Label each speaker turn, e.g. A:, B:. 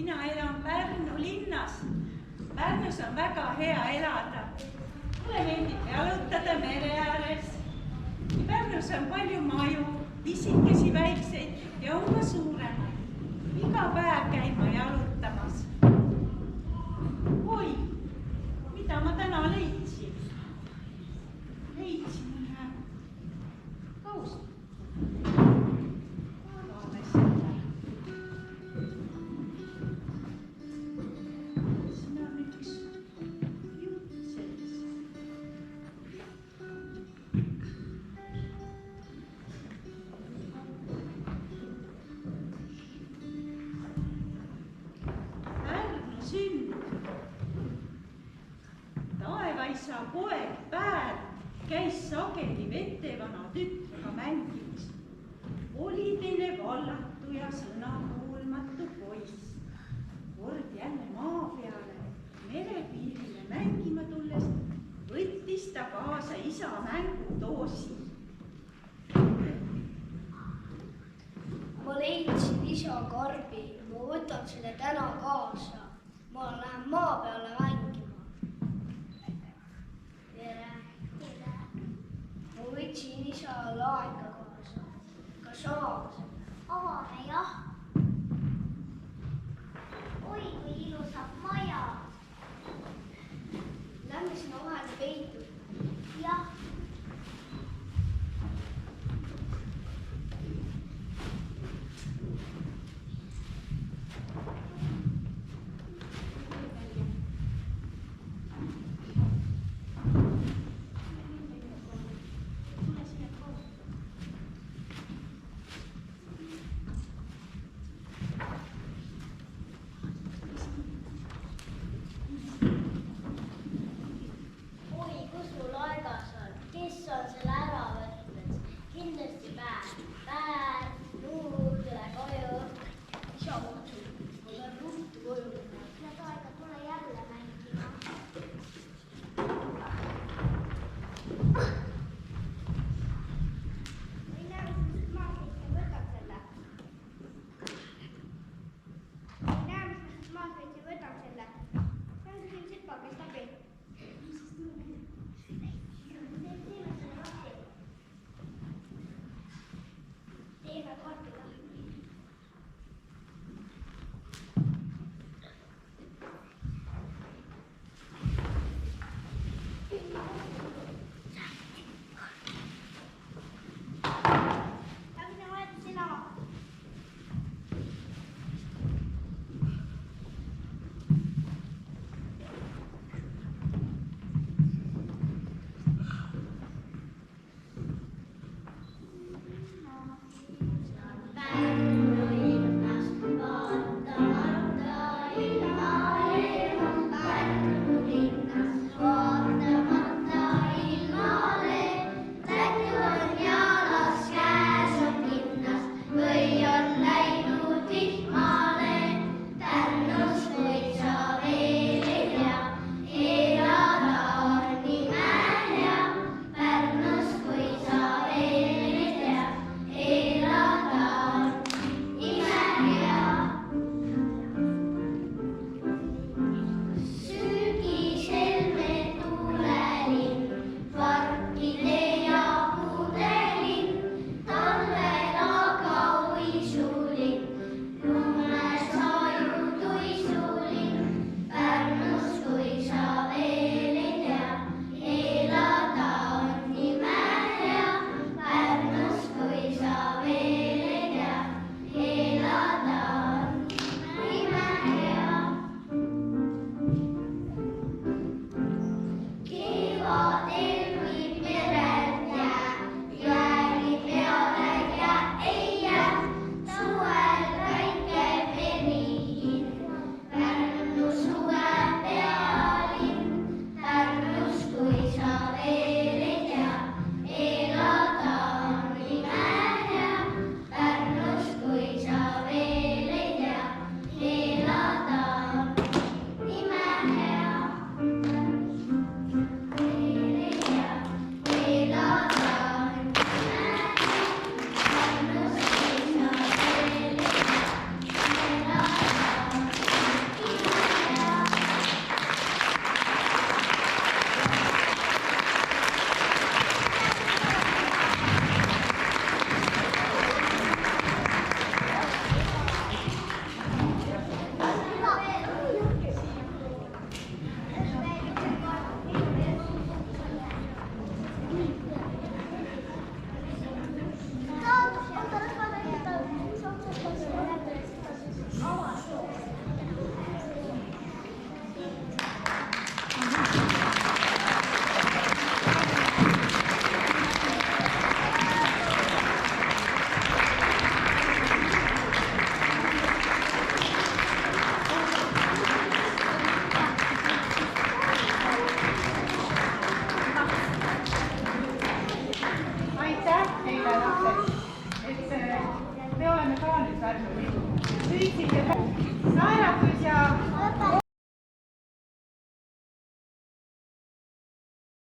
A: Mina elan Pärnu linnas. Pärnus on väga hea elada. Mulle meeldib jalutada mere ääres. Pärnus on palju maju, pisikesi väikseid ja on ka suuremaid. Iga päev käin ma jalutamas. Oi, mida ma täna leidsin? Leidsin ühe kausi. Vaatame selle. Siin on üks jutt sees. Pärnu sünd. Taevaisa poeg Päär käis sageli vetevana tütrega mängimas. Oli teine vallatu ja sõnakuulmatu poiss. Kord jälle maa peale merepiirile mängima tulles võttis ta kaasa isa mängutoosi.
B: Ma leidsin isa karbi, ma võtan selle täna kaasa. Ma lähen maa peale mängima. Ma võtsin isa laeka kaasa. Kas avame?
C: Avame, jah. Oi, kui ilus saab maja.
B: Lähme sinna vahele peitu.
C: Jah.
A: Pärnu linn. Hüüdsid ja naeratus ja